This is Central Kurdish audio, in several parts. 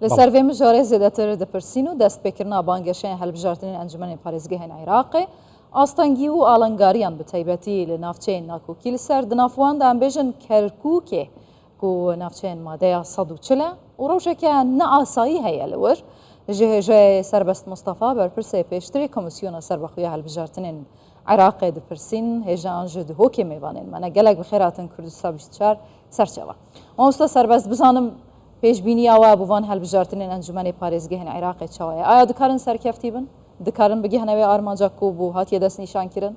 لسر مجاري زیادتر دپرسین و دست بکرنا بانگشین هلبجارتنین انجمن پارێزگەهên عێراقê ئاستەنگی و ئاڵنگاریان bi taybetî li navçeyên Nakokî li ser di navwan de em bêjin Kerkûkê ku navçeyên madeya 140 e û rojeke neasayî heye li wir ji hêjeyê Serbest Mustafa berpirsê pêştirê Komîsyona Serbexweya Hilbijartinên Iraqê dipirsîn hêjan ji di hokê mêvanên me ne gelek bi xêr hatin Kurdistan 24 serçeva. Mamosta Serbest bizanim pêşbîniya we bi van hilbijartinên encumenê parêzgehên Iraqê çawa ye? Aya dikarin serkeftî bin? Dikarin bigihne wê armanca ku bû hatiye destnîşankirin?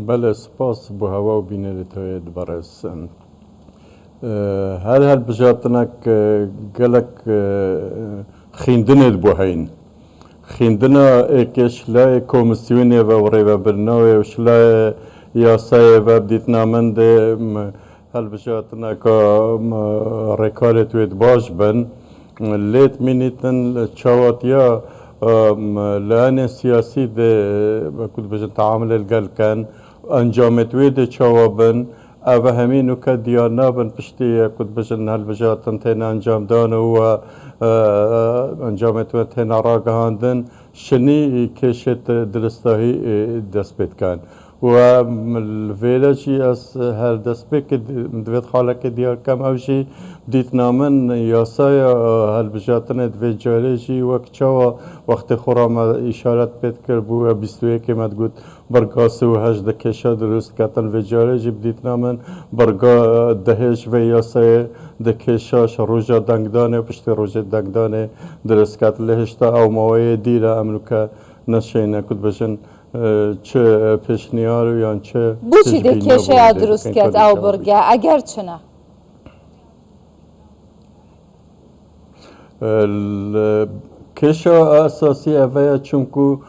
بله سپاس بۆ هەوا و بینەرێتەوەی دبەڕێز هەر هەلبژارتنێک gelek xîndinê bû heyn xîndina êkê şilayê komîsyonê ve rêvebirnavê û şilayê yasayê ve dîtina min dê helbijartineka rêkarê wê baş bin lêt mînîtin çawatiya li henê siyasî de ku dibêjin teamülê gelken encamê wê de çawa bin ev hemî nûke diyar nabin piştî ku dibêjin helbijartin têne encamdan û encamê wê têne ragihandin şinî kêşê dilistahî dest pê dikin û vêle jî ez her destpêkê divêt xalekê diyar kem ew jî dîtina min yasaya helbijartinê divê carê jî wek çawa wextê xwe me îşaret pê dikir bû 21 me digot berga 38 di kêşa dirûst ketin vê carê jî dîtina min berga dehêj vê yasayê di kêşa roja dengdanê piştî rojê dengdanê dirûst ket lê hêşta ew mawayê dîre em nûke neşeyne ku dibêjin çi pêşniyar û yan çi Bûçî de kêşeya dirûst ket ew birge eger çine? Kêşa esasî ev ye çunku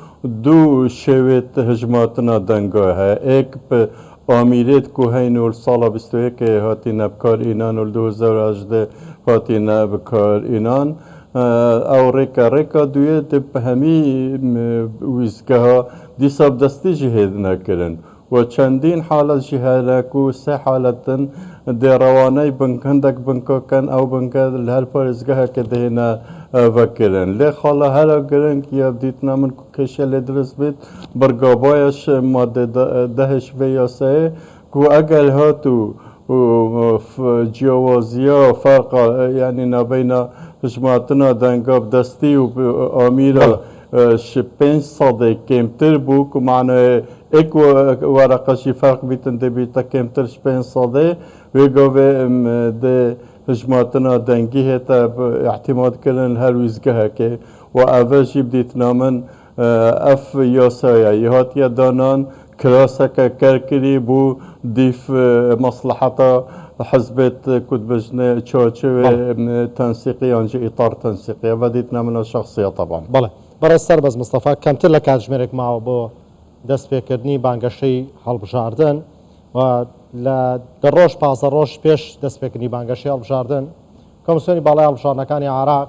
du şêwê hijmatina denga heye êk bi amîrêt ku heyn û sala 21 hatîne bikarînan û 2018 hatîne bikarînan ew rêka duyê de bi hemî wîzgeha dîsa bi destî jî hêd nekirin و چندین حالت جی هره کو سه حالتن در روانه بنکندک بنککن او بنکد هر پارزگاه که دهنا وکرن لی خاله هر گرن که یابدیت نامن کشل درس بید برگابایش ماده دهش و یاسه کو اگر هاتو جوازیا فرق یعنی نبینا جماعتنا دنگاب دستی و آمیرا شپنج صده کمتر بو که معنی ایک ورقه شی فرق بیتن ده بیتا کمتر شپنج صده ویگاوه ده هجماتنا دنگی هتا اعتماد کردن هر ویزگه که و اول جی بدیت نامن اف یاسایه یهات یا دانان کراسک کرکری بو دیف مصلحتا حزبت كنت بجنة تشوتشو تنسيقي انجي اطار تنسيقي بديتنا من الشخصيه طبعا. بله برای سرباز مصطفى کمتر لە کاتژمێرێک ماوە بۆ دەستپێکردنی بانگەشەی هەڵبژاردن و لە ڕۆژ 15 ڕۆژ پێش دەستپێکردنی بانگەشەی هەڵبژاردن کۆمسیۆنی باڵای هەڵبژاردنەکانی عێراق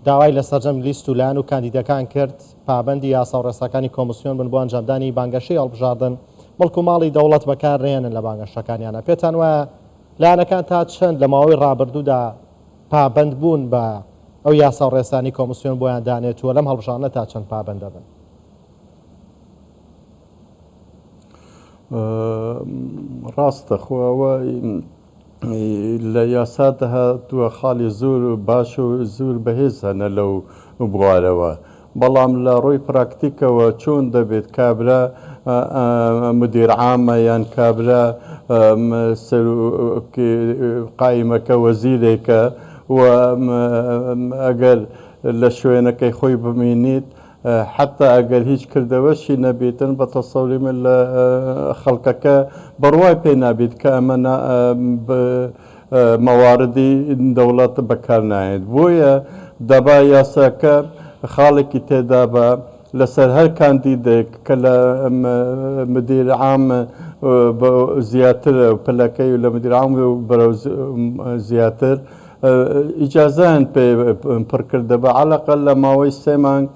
داوای لە سەرجەم لیست و لایەن و کاندیدەکان کرد پابەندی یاسا و ڕێساکانی کۆمسیۆن بن بۆ ئەنجامدانی بانگەشەی هەڵبژاردن بەڵکو ماڵی دەوڵەت بەکارڕێنن لە بانگەشەکانیانە پێتان وایە لایەنەکان تا چەند لە ماوەی ڕابردوودا پابەند بوون بە ئەو یاسا و ڕێسانی کۆمسیۆن بۆیان دانێتووە لەم هەڵبژاردنە تا چەند پابەندە بن؟ ڕاستە خۆەوە لە یاسا داهاتووە خاڵی زۆر باش و زۆر بەهێز هەنە لەو بوارەوە بەڵام لە ڕووی پراکتیکەوە چۆن دەبێت کابرا مدیر عامە یان کابرا قایمەکە وەزیرێکە و ئەگەر لە شوێنەکەی خۆی بمینیت حتى ئەگەر هیچ کردەوەشی نەبێتن بە تەسەوری من لە خەڵکەکە بڕوای پێ نابێت کە ئەمە مەواردی دەوڵەت بەکار نایێت بۆیە دەبا یاساکە خاڵێکی تێدا بە لەسەر هەر کاندیدێک کە لە مدیر عام زیاتر پلەکەی و لە مدیر عام بەرەو زیاتر ئیجازەیان پێ پڕکردە بە عەلەقەل لە ماوەی 3 مانگ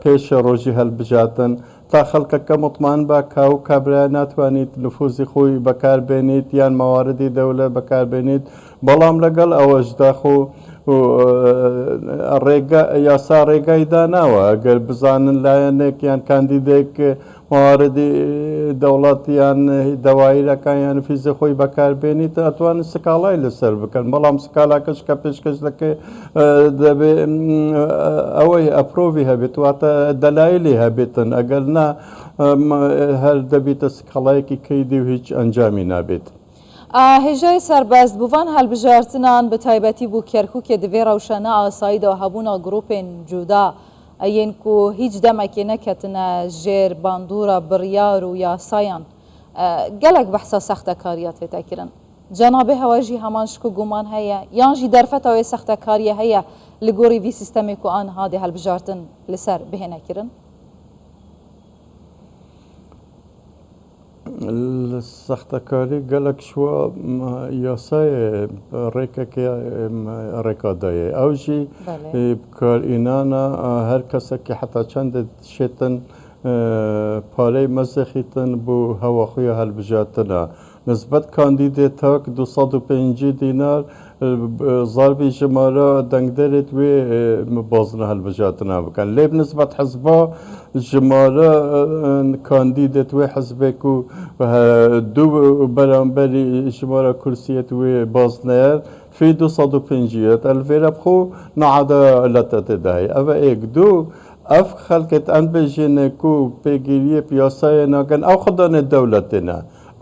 پێش ڕۆژی هەڵبژاردن تا خەڵکەکە مطمان بە کاو کابرا ناتوانیت نفوزی خۆی بەکاربێنیت یان مەواردی دەولە بەکاربێنیت بەڵام لەگەڵ ئەوەشدا خۆ یاسا ڕێگای داناوە ئەگەر بزانن لایەنێک یان کاندیدێک مواردی دەوڵەتیان دەوایرەکانیان فیزە خۆی بەکاربێنیت ئەتوانن سکاڵای لەسەر بکەن بەڵام سکالاکەش کە پێشکەش دەکەی دەبێ ئەوەی ئەپرۆڤی هەبێت واتە دەلایلی هەبێتن ئەگەر نا هەر دەبێتە سکاڵایەکی کەیدی و هیچ ئەنجامی نابێت. هێژای سەربەست بووان هەڵبژارتنان بە تایبەتی بوو کێرکووکێ دەبێ ڕەوشانە ئاساییدەوە هەبوونە گروپێن جودا ئەین و هیچ دەمەکێ نەکەتنە ژێر باندورە بڕیار و یاسایان گەلێک بەحسا سەختەکاریە تێتەکردن جەنابێ هەواژی هەمان شک و گومان هەیە یانژی دەرفەتەوەی سەختەکاریە هەیە لە گۆڕی وی سیستەمێک و ئان هادێ هەڵبژارتن لەسەر بهێنەکردن سەختەکاری گەلک شووە یاسایە ڕێکەکە ڕێکادایە ئەوژی کارئینانە هەر کەسێکی حتا چەند شێتن پارەی مەزەخیتن بۆ هەواخۆیە هەلبژاتنە نسبەت کاندیدێتاک 250 دینار زاربی ژمارە دەنگدەرێت وێ بازنە هەلبژاتنا بکەن لێ نسبەت حەزبا ژمارە کاندیدێت وێ حەزبێک و دوو بەرامبەری ژمارە کورسیەت وێ بازنەیە في 250 الفيرا بخو نعدا لتتداي أفا إيك دو أف خلقت أن بجينكو بيجيلية بياسايا ناقن أو خدان دولتنا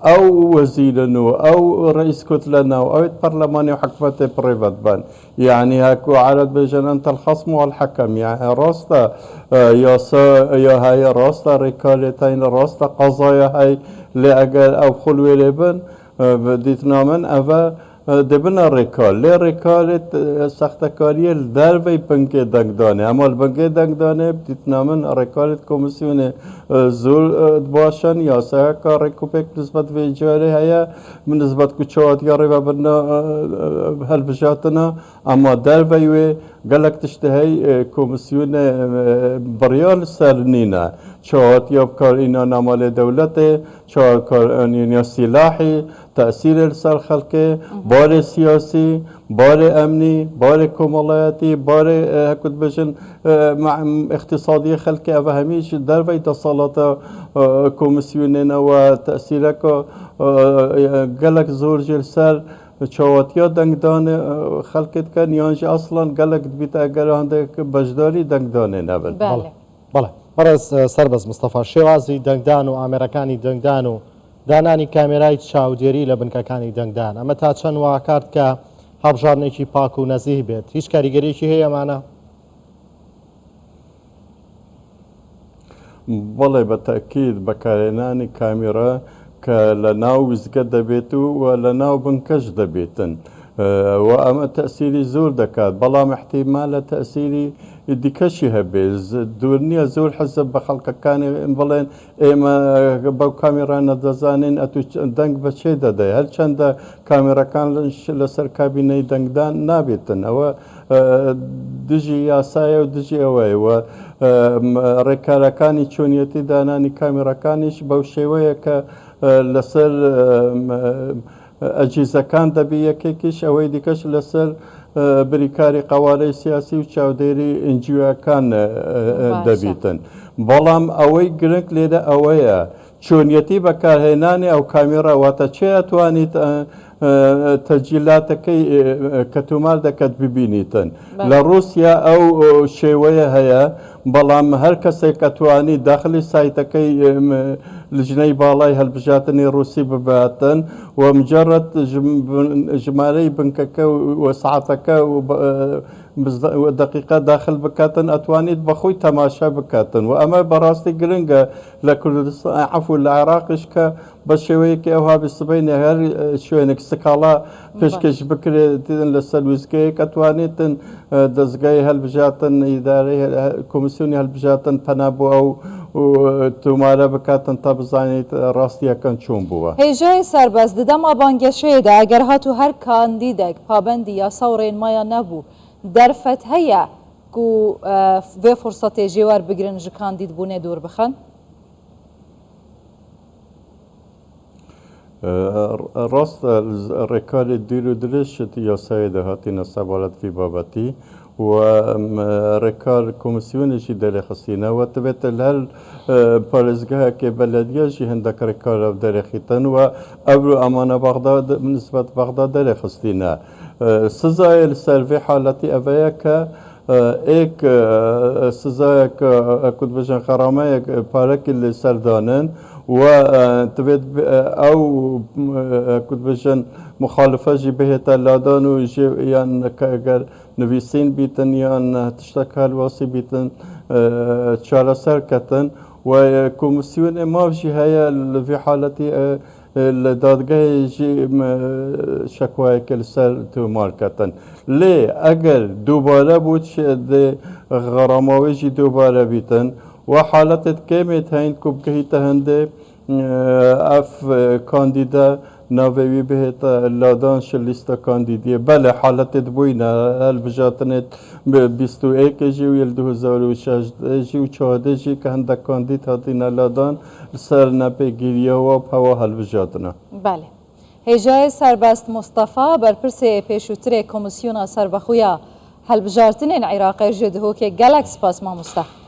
أو وزيرنا أو رئيس كتلنا أو برلماني وحكمة بريفات بان يعني هاكو عرض بجن أنت الخصم والحكم يعني راستا ياسا يا هاي راستا ركالتين راستا قضايا هاي لأجل أو خلوي لبن بديتنا من أفا دبنا رکال لی رکالت سختکاریه دروی بنک دنگدانه اما بنک دنگدانه بدیت نامن رکالت کمیسیون زول باشن یا سهکار رکوبک نسبت به اجاره هیا نسبت کوچوات یاری و بنا هل بجاتنا اما دروی و گلک تشتهی کمیسیون بریال سرنینا چوات یاب کار اینا نمال دولته چوات کار اینا سلاحی تأثیر سر خلقه بار سیاسی بار امنی بار کمالایتی بار هکت بشن اقتصادی خلقه و همیش در وی تصالات کمیسیونین و تأثیرک گلک زور جل سر چواتیا دنگدان خلقت کن یانج اصلا گلک بیت اگر هنده بجداری دنگدانه نبود. بله بەڕێز سەربەز مستەفا شێوازی دەنگدان و ئامێرەکانی دەنگدان و دانانی کامێرای چاودێری لە بنکەکانی دەنگدان ئەمە تا چەند واکات کە هەڵبژارنێکی پاک و نەزیه بێت هیچ کاریگەریەکی هەیە ئەمانە بەڵێ بە تەکید بەکارهێنانی کامێرا کە لە ناو وزگە دەبێت و لە ناو بنکەش دەبێتن و ئەمە تەسیری زۆر دەکات بەڵام احتیمالە تەسیری دیکەشی هەبێ دوور نییە زۆر حەزب بە خەڵکەکانی بڵێن ئێمە بەو کامێرانە دەزانین ئەتو دەنگ بەچێ دەدەی هەرچەندە کامێرەکان لەسەر کابینەی دەنگدان نابێتن ئەوە دژی یاسایە و دژی ئەوەیە و ڕێکارەکانی چۆنیەتی دانانی کامێرەکانیش بەو شێوەیە کە لەسەر ئەجیزەکان دەبی یەکێکیش ئەوەی دیکەش لەسەر بریکاری قوارەی سیاسی و چاودێری ئنجیۆکان دەبیتن بەڵام ئەوەی گرنگ لێرە ئەوەیە چۆنیەتی بەکارهێنانی ئەو کامێرا واتە چێ ئەتوانیت تەجیلاتەکەی کە تومار دەکەت ببینیتن لە رووسیا ئەو شێوەیە هەیە بەڵام هەر کەسێک ئەتوانی داخلی سایتەکەی لژنەی باڵای هەلبژاتنی رووسی بباتن و مجرد ژمارەی بنکەکە و سعاتەکە و دقیقە داخل بکاتن ئەتوانیت بەخۆی تەماشا بکاتن و ئەمە بەڕاستی گرنگە لە کوردستان عەفو لە عێراقیش کە بە شێوەیەکی ئەوها بسبەینە هەر شوێنێک سکاڵا پێشکەش بکرێتن لەسەر وزگەیەک ئەتوانێتن دەستگای هەلبژاتن ئیدارەی کۆمیسیۆنی هەلبژاتن پەنا بۆ ئەو تومارە بکاتن تا بزانیت ڕاستیەکەن چۆن بووە هێژای سەربەز ددەما بانگەشەیەدا ئەگەر هاتو هەر کاندیدێک پابەندی یاسا و ڕێنمایە نەبوو دەرفەت هەیە و vê fursatê jê warbigrin ji kandîd bûnê dûr bixin راست رکال دیرو درشت یاسای دهاتی نصبالت فی بابتی و رکال کمیسیونشی در خستینه و تبت الهل پارزگاه که بلدیه جی هندک رکال در خیتن و ابرو امان بغداد نسبت بغداد در خستینه سزای سروی حالتی اویا که ایک سزای که کد بجن خرامه پارک سردانن و تبت او کد بجن مخالفه جی بهت لادان و جی یان که اگر نویسین بیتن یان تشتکال واسی بیتن چالا سر کتن و کمیسیون ما جی هیا في حالتی دادگاه جی شکوای کل سر تو مارکتن لی اگر دوباره بود شد غراماوی جی دوباره بیتن و حالت کمیت هین کب گهی تهنده اف کاندیدا ناوی بهت لادان شلیستا کاندیدیه بله حالت بوینه البجاتنت 21 جی و 2016 جی و 14 جی که هندک کاندید هاتینا لادان سر نپگیریه و پوا البجاتنه بله هجای سربست مصطفى برپرس پیشوتر کمیسیون سربخویا هلبجارتنین عراقی جده که گلکس پاس ما مصطفى